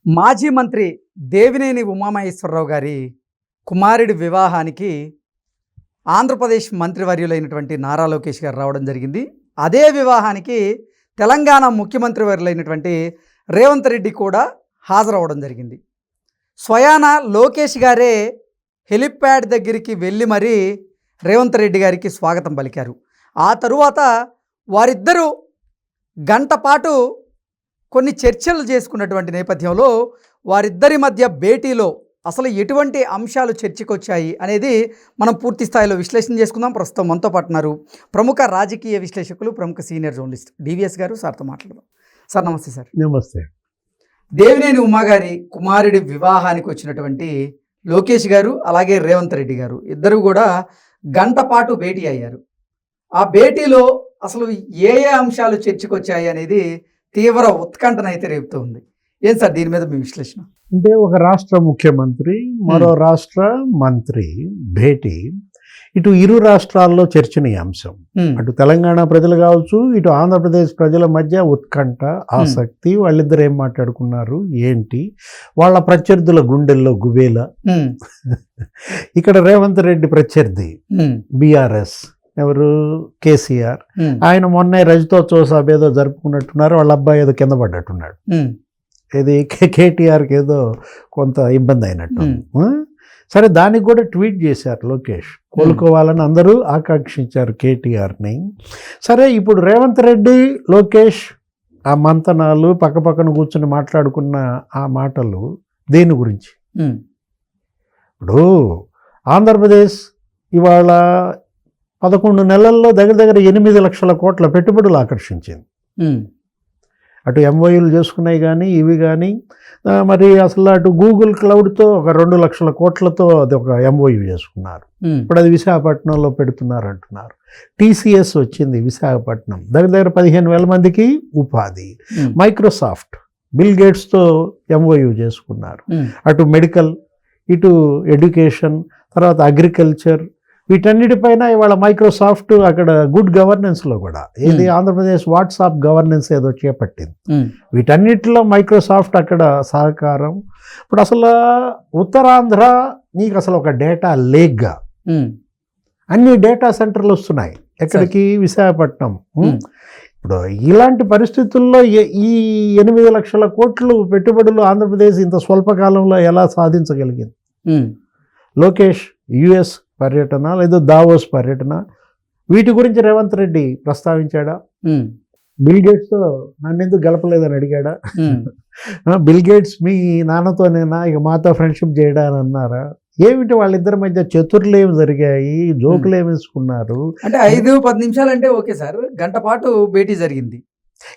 మాజీ మంత్రి దేవినేని ఉమామహేశ్వరరావు గారి కుమారుడి వివాహానికి ఆంధ్రప్రదేశ్ మంత్రివర్యులైనటువంటి నారా లోకేష్ గారు రావడం జరిగింది. అదే వివాహానికి తెలంగాణ ముఖ్యమంత్రి వర్యులైనటువంటి రేవంత్ రెడ్డి కూడా హాజరవడం జరిగింది. స్వయాన లోకేష్ గారే హెలిప్యాడ్ దగ్గరికి వెళ్ళి మరీ రేవంత్ రెడ్డి గారికి స్వాగతం పలికారు. ఆ తరువాత వారిద్దరూ గంట పాటు కొన్ని చర్చలు చేసుకున్నటువంటి నేపథ్యంలో వారిద్దరి మధ్య భేటీలో అసలు ఎటువంటి అంశాలు చర్చకొచ్చాయి అనేది మనం పూర్తి స్థాయిలో విశ్లేషణ చేసుకుందాం. ప్రస్తుతం మనతో పాటున్నారు ప్రముఖ రాజకీయ విశ్లేషకులు, ప్రముఖ సీనియర్ జర్నలిస్ట్ డివిఎస్ గారు. సార్తో మాట్లాడదాం. సార్ నమస్తే. సార్ నమస్తే. దేవినేని ఉమా గారి కుమారుడి వివాహానికి వచ్చినటువంటి లోకేష్ గారు అలాగే రేవంత్ రెడ్డి గారు ఇద్దరు కూడా గంట పాటు భేటీ అయ్యారు. ఆ భేటీలో అసలు ఏ అంశాలు చర్చకొచ్చాయి అనేది తీవ్ర ఉత్కంఠనైతే రేపుతూ ఉంది. ఏం సార్ దీని మీద మీ విశ్లేషణ? అంటే ఒక రాష్ట్ర ముఖ్యమంత్రి మరో రాష్ట్ర మంత్రి భేటీ ఇటు ఇరు రాష్ట్రాల్లో చర్చనీయాంశం. అటు తెలంగాణ ప్రజలు కావచ్చు, ఇటు ఆంధ్రప్రదేశ్ ప్రజల మధ్య ఉత్కంఠ, ఆసక్తి. వాళ్ళిద్దరు ఏం మాట్లాడుకున్నారు, ఏంటి, వాళ్ళ ప్రత్యర్థుల గుండెల్లో గుబేల. ఇక్కడ రేవంత్ రెడ్డి ప్రత్యర్థి బీఆర్ఎస్ ఎవరు, కేసీఆర్. ఆయన మొన్నే రజతోత్సవ సభ ఏదో జరుపుకున్నట్టున్నారు. వాళ్ళ అబ్బాయి ఏదో కింద పడ్డట్టున్నాడు. ఇది కేటీఆర్కి ఏదో కొంత ఇబ్బంది అయినట్టు. సరే, దానికి కూడా ట్వీట్ చేశారు లోకేష్. కోలుకోవాలని అందరూ ఆకాంక్షించారు కేటీఆర్ని. సరే, ఇప్పుడు రేవంత్ రెడ్డి లోకేష్ ఆ మంతనాలు పక్కపక్కన కూర్చొని మాట్లాడుకున్న ఆ మాటలు దేని గురించి? ఇప్పుడు ఆంధ్రప్రదేశ్ ఇవాళ 11 నెలల్లో దగ్గర 8 లక్షల కోట్ల పెట్టుబడులు ఆకర్షించింది. అటు ఎంఓయూలు చేసుకున్నాయి కానీ ఇవి కానీ, మరి అసలు అటు గూగుల్ క్లౌడ్తో ఒక 2 లక్షల కోట్లతో అది ఒక ఎంఓయూ చేసుకున్నారు. ఇప్పుడు అది విశాఖపట్నంలో పెడుతున్నారు అంటున్నారు. టీసీఎస్ వచ్చింది విశాఖపట్నం, దగ్గర 15,000 మందికి ఉపాధి. మైక్రోసాఫ్ట్ బిల్ గేట్స్తో ఎంఓయూ చేసుకున్నారు. అటు మెడికల్, ఇటు ఎడ్యుకేషన్, తర్వాత అగ్రికల్చర్, వీటన్నిటిపైన ఇవాళ మైక్రోసాఫ్ట్ అక్కడ గుడ్ గవర్నెన్స్లో కూడా ఏది ఆంధ్రప్రదేశ్ వాట్సాప్ గవర్నెన్స్ ఏదో చేపట్టింది. వీటన్నిటిలో మైక్రోసాఫ్ట్ అక్కడ సహకారం. ఇప్పుడు అసలు ఉత్తరాంధ్ర నీకు అసలు ఒక డేటా లేక్గా అన్ని డేటా సెంటర్లు వస్తున్నాయి. ఎక్కడికి? విశాఖపట్నం. ఇప్పుడు ఇలాంటి పరిస్థితుల్లో ఈ 8 లక్షల కోట్లు పెట్టుబడులు ఆంధ్రప్రదేశ్ ఇంత స్వల్పకాలంలో ఎలా సాధించగలిగింది? లోకేష్ యుఎస్ పర్యటన లేదా దావోస్ పర్యటన, వీటి గురించి రేవంత్ రెడ్డి ప్రస్తావించాడా? బిల్ గేట్స్తో నన్ను ఎందుకు గెలపలేదని అడిగాడా? బిల్ గేట్స్ మీ నాన్నతోనేనా, ఇక మాతో ఫ్రెండ్షిప్ చేయడా అని అన్నారా? ఏమిటి వాళ్ళిద్దరి మధ్య చతుర్లు ఏమి జరిగాయి, జోకులు ఏమి వేసుకున్నారు? అంటే 5-10 నిమిషాలు అంటే ఓకే సార్, గంట పాటు భేటీ జరిగింది.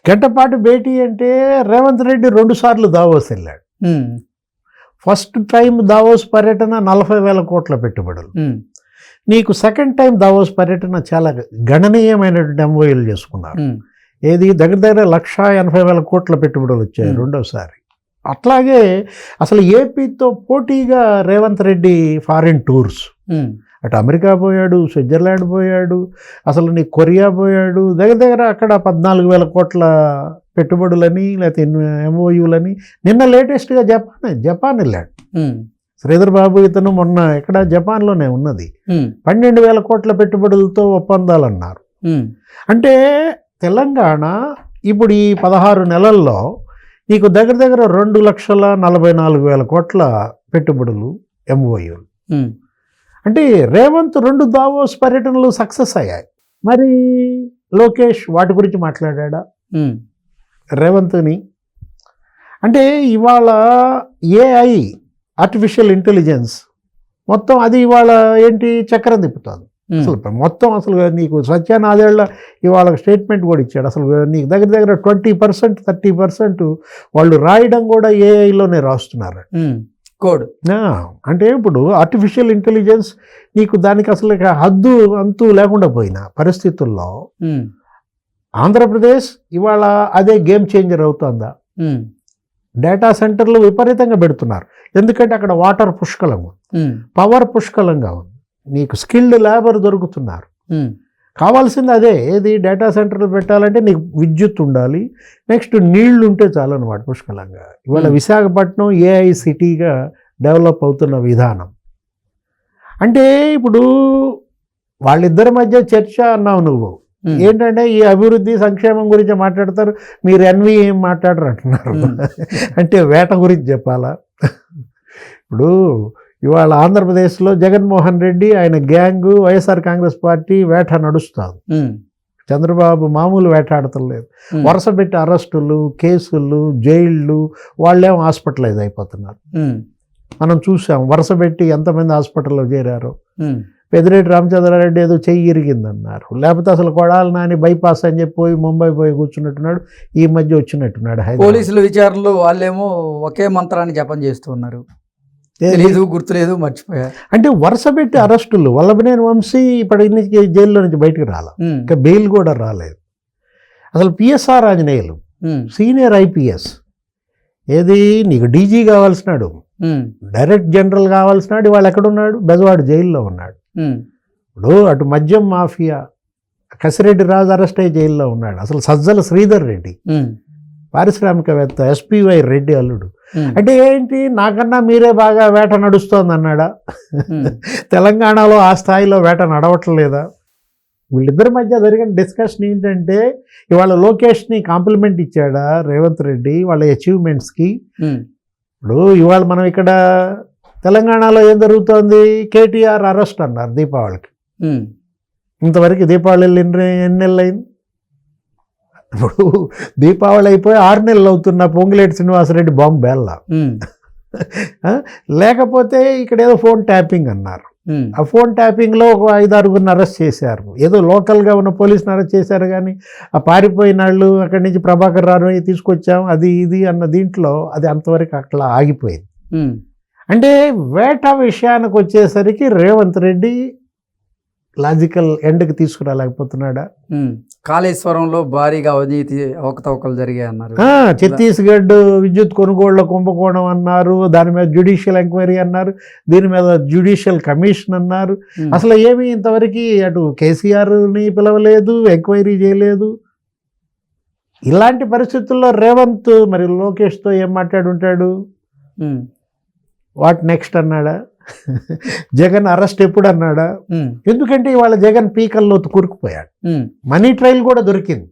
గంట పాటు భేటీ అంటే రేవంత్ రెడ్డి 2 సార్లు దావోస్ వెళ్ళాడు. ఫస్ట్ టైం దావోస్ పర్యటన 40,000 కోట్ల పెట్టుబడులు. నీకు సెకండ్ టైం దావోస్ పర్యటన చాలా గణనీయమైనటువంటి ఎంఓయూలు చేసుకున్నారు. ఏది దగ్గర 1,80,000 కోట్ల పెట్టుబడులు వచ్చాయి రెండోసారి. అట్లాగే అసలు ఏపీతో పోటీగా రేవంత్ రెడ్డి ఫారిన్ టూర్స్, అటు అమెరికా పోయాడు, స్విట్జర్లాండ్ పోయాడు, అసలు నీ కొరియా పోయాడు. దగ్గర అక్కడ 14,000 కోట్ల పెట్టుబడులని లేకపోతే ఎంఓయూలని. నిన్న లేటెస్ట్గా జపాన్ వెళ్ళాడు శ్రీధర్ బాబు. ఇతను మొన్న ఇక్కడ జపాన్లోనే ఉన్నది 12,000 కోట్ల పెట్టుబడులతో ఒప్పందాలన్నారు. అంటే తెలంగాణ ఇప్పుడు ఈ 16 నెలల్లో నీకు దగ్గర 2,44,000 కోట్ల పెట్టుబడులు, ఎంఓయూలు. అంటే రేవంత్ 2 దావోస్ పర్యటనలు సక్సెస్ అయ్యాయి. మరి లోకేష్ వాటి గురించి మాట్లాడా రేవంత్ని? అంటే ఇవాళ ఏఐ, ఆర్టిఫిషియల్ ఇంటెలిజెన్స్ మొత్తం అది ఇవాళ ఏంటి చక్రం తిప్పుతుంది. అసలు మొత్తం అసలు నీకు సత్యానాదేళ్ల ఇవాళ స్టేట్మెంట్ కూడా ఇచ్చాడు. అసలు నీకు దగ్గర 20%, 30% వాళ్ళు రాయడం కూడా ఏఐలోనే రాస్తున్నారు కోడ్. అంటే ఇప్పుడు ఆర్టిఫిషియల్ ఇంటెలిజెన్స్ నీకు దానికి అసలు హద్దు అంతు లేకుండా పోయిన పరిస్థితుల్లో ఆంధ్రప్రదేశ్ ఇవాళ అదే గేమ్ చేంజర్ అవుతుందా? డేటా సెంటర్లు విపరీతంగా పెడుతున్నారు. ఎందుకంటే అక్కడ వాటర్ పుష్కలంగా ఉంది, పవర్ పుష్కలంగా ఉంది, నీకు స్కిల్డ్ లేబర్ దొరుకుతున్నారు. కావాల్సింది అదే, ఏది డేటా సెంటర్లు పెట్టాలంటే నీకు విద్యుత్ ఉండాలి, నెక్స్ట్ నీళ్లు ఉంటే చాలన్నమాట పుష్కలంగా. ఇవాళ విశాఖపట్నం ఏఐ సిటీగా డెవలప్ అవుతున్న విధానం అంటే ఇప్పుడు వాళ్ళిద్దరి మధ్య చర్చ అన్నావు నువ్వు. ఏంటంటే ఈ అభివృద్ధి సంక్షేమం గురించి మాట్లాడతారు, మీరు ఎన్వి ఏం మాట్లాడరు అంటున్నారు. అంటే వేట గురించి చెప్పాలా? ఇప్పుడు ఇవాళ ఆంధ్రప్రదేశ్లో జగన్మోహన్ రెడ్డి ఆయన గ్యాంగు వైఎస్ఆర్ కాంగ్రెస్ పార్టీ వేట నడుస్తుంది. చంద్రబాబు మామూలు వేటాడతలేదు, వరుస పెట్టి అరెస్టులు, కేసులు, జైళ్ళు, వాళ్ళేమో హాస్పిటలైజ్ అయిపోతున్నారు. మనం చూసాం వరుస పెట్టి ఎంతమంది హాస్పిటల్లో చేరారు. పెద్దిరెడ్డి రామచంద్రారెడ్డి ఏదో చెయ్యి ఇరిగిందన్నారు, లేకపోతే అసలు కొడాలి నాని బైపాస్ అని చెప్పి పోయి ముంబై పోయి కూర్చున్నట్టున్నాడు, ఈ మధ్య వచ్చినట్టున్నాడు. పోలీసుల విచారణలో వాళ్ళేమో ఒకే మంత్రాన్ని జపం చేస్తున్నారు, తెలీదు, గుర్తులేదు, మర్చిపోయారు. అంటే వరుస పెట్టి అరెస్టులు. వల్లభనేని వంశీ ఇప్పటి జైల్లో నుంచి బయటకు రాల, ఇంకా బెయిల్ కూడా రాలేదు. అసలు పిఎస్ఆర్ ఆంజనేయులు సీనియర్ ఐపీఎస్, ఏది నీకు డీజీ కావాల్సినాడు, డైరెక్ట్ జనరల్ కావాల్సినాడు, వాళ్ళు ఎక్కడున్నాడు? బెజవాడ జైల్లో ఉన్నాడు. ఇప్పుడు అటు మద్యం మాఫియా కసిరెడ్డి రాజు అరెస్ట్ అయ్యి జైల్లో ఉన్నాడు. అసలు సజ్జల శ్రీధర్ రెడ్డి పారిశ్రామికవేత్త, ఎస్పీవై రెడ్డి అల్లుడు. అంటే ఏంటి, నాకన్నా మీరే బాగా వేట నడుస్తోంది అన్నాడా? తెలంగాణలో ఆ స్థాయిలో వేట నడవట్లేదా? వీళ్ళిద్దరి మధ్య జరిగిన డిస్కషన్ ఏంటంటే, ఇవాళ లోకేష్ని కాంప్లిమెంట్ ఇచ్చాడా రేవంత్ రెడ్డి వాళ్ళ అచీవ్మెంట్స్కి? ఇప్పుడు ఇవాళ మనం ఇక్కడ తెలంగాణలో ఏం జరుగుతోంది, కేటీఆర్ అరెస్ట్ అన్నారు దీపావళికి. ఇంతవరకు దీపావళి ఎన్ని నెలలు అయింది? ఇప్పుడు దీపావళి అయిపోయి 6 నెలలు అవుతున్న పొంగులేటి శ్రీనివాసరెడ్డి బాంబు బేళ్ళ. లేకపోతే ఇక్కడ ఏదో ఫోన్ ట్యాపింగ్ అన్నారు, ఆ ఫోన్ ట్యాపింగ్లో ఒక 5-6 అరెస్ట్ చేశారు. ఏదో లోకల్గా ఉన్న పోలీసుని అరెస్ట్ చేశారు, కానీ ఆ పారిపోయిన వాళ్ళు అక్కడి నుంచి ప్రభాకర్ రావు తీసుకొచ్చాం అది ఇది అన్న దీంట్లో అది అంతవరకు అట్లా ఆగిపోయింది. అంటే వేట విషయానికి వచ్చేసరికి రేవంత్ రెడ్డి లాజికల్ ఎండ్కి తీసుకురాలేకపోతున్నాడా? కాళేశ్వరంలో భారీగా అవినీతి అవకతవకలు జరిగాయి అన్నారు. ఛత్తీస్గఢ్ విద్యుత్ కొనుగోళ్ల కుంభకోణం అన్నారు, దాని మీద జ్యుడిషియల్ ఎంక్వైరీ అన్నారు, దీని మీద జ్యుడిషియల్ కమిషన్ అన్నారు. అసలు ఏమీ ఇంతవరకు అటు కేసీఆర్ని పిలవలేదు, ఎంక్వైరీ చేయలేదు. ఇలాంటి పరిస్థితుల్లో రేవంత్ మరి లోకేష్తో ఏం మాట్లాడుంటాడు? వాట్ నెక్స్ట్ అన్నాడా? జగన్ అరెస్ట్ ఎప్పుడు అన్నాడా? ఎందుకంటే ఇవాళ జగన్ పీకల్లో కూరుకుపోయాడు. మనీ ట్రయల్ కూడా దొరికింది.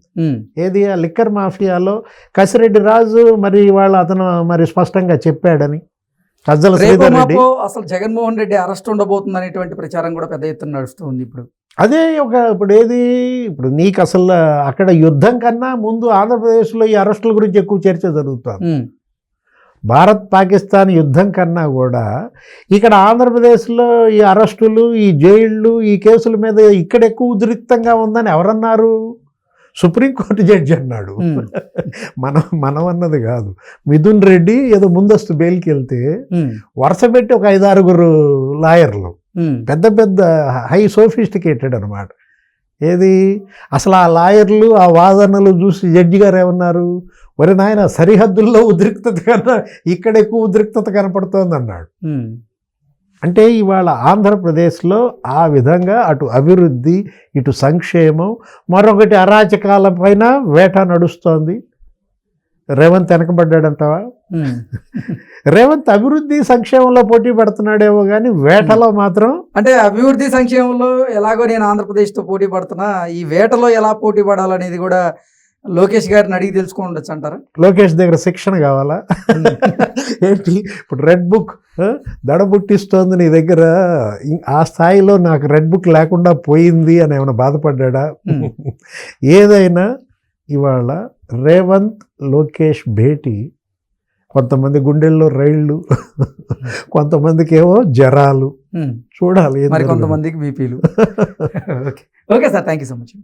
ఏది ఆ లిక్కర్ మాఫియాలో కసిరెడ్డి రాజు మరి ఇవాళ అతను మరి స్పష్టంగా చెప్పాడని. సజ్జల శ్రీధర్ రెడ్డి అసలు జగన్మోహన్ రెడ్డి అరెస్ట్ ఉండబోతుంది అనేటువంటి ప్రచారం కూడా పెద్ద ఎత్తున నడుస్తుంది ఇప్పుడు. అదే ఇప్పుడు ఏది, ఇప్పుడు నీకు అసలు అక్కడ యుద్ధం కన్నా ముందు ఆంధ్రప్రదేశ్లో ఈ అరెస్టుల గురించి ఎక్కువ చర్చ జరుగుతుంది. భారత్ పాకిస్తాన్ యుద్ధం కన్నా కూడా ఇక్కడ ఆంధ్రప్రదేశ్లో ఈ అరెస్టులు, ఈ జైళ్ళు, ఈ కేసుల మీద ఇక్కడ ఎక్కువ ఉద్రిక్తంగా ఉందని ఎవరన్నారు? సుప్రీంకోర్టు జడ్జి అన్నాడు. మనం అన్నది కాదు. మిథున్ రెడ్డి ఏదో ముందస్తు బెయిల్కి వెళ్తే వరుస పెట్టి ఒక 5-6 లాయర్లు, పెద్ద పెద్ద హై సోఫిస్టికేటెడ్ అనమాట. ఏది అసలు ఆ లాయర్లు ఆ వాదనలు చూసి జడ్జి గారు ఏమన్నారు, ఒరే నాయన సరిహద్దుల్లో ఉద్రిక్తత కన్నా ఇక్కడ ఎక్కువ ఉద్రిక్తత కనపడుతోంది అన్నాడు. అంటే ఇవాళ ఆంధ్రప్రదేశ్లో ఆ విధంగా అటు అభివృద్ధి, ఇటు సంక్షేమం, మరొకటి అరాచకాల పైన వేట నడుస్తోంది. రేవంత్ వెనకబడ్డాడంటావా? రేవంత్ అభివృద్ధి సంక్షేమంలో పోటీ పడుతున్నాడేమో కానీ వేటలో మాత్రం, అంటే అభివృద్ధి సంక్షేమంలో ఎలాగో నేను ఆంధ్రప్రదేశ్తో పోటీ పడుతున్నా, ఈ వేటలో ఎలా పోటీ పడాలనేది కూడా లోకేష్ గారిని అడిగి తెలుసుకోవచ్చు అంటారా? లోకేష్ దగ్గర శిక్షణ కావాలా ఏంటి? ఇప్పుడు రెడ్ బుక్ దడబుట్టిస్తోంది నీ దగ్గర, ఆ స్థాయిలో నాకు రెడ్ బుక్ లేకుండా పోయింది అని ఏమైనా బాధపడ్డా? ఏదైనా ఇవాళ రేవంత్ లోకేష్ భేటీ కొంతమంది గుండెల్లో రైళ్లు, కొంతమందికి ఏమో జ్వరాలు, చూడాలి, మరి కొంతమందికి బీపీలు. Okay sir, thank you so much.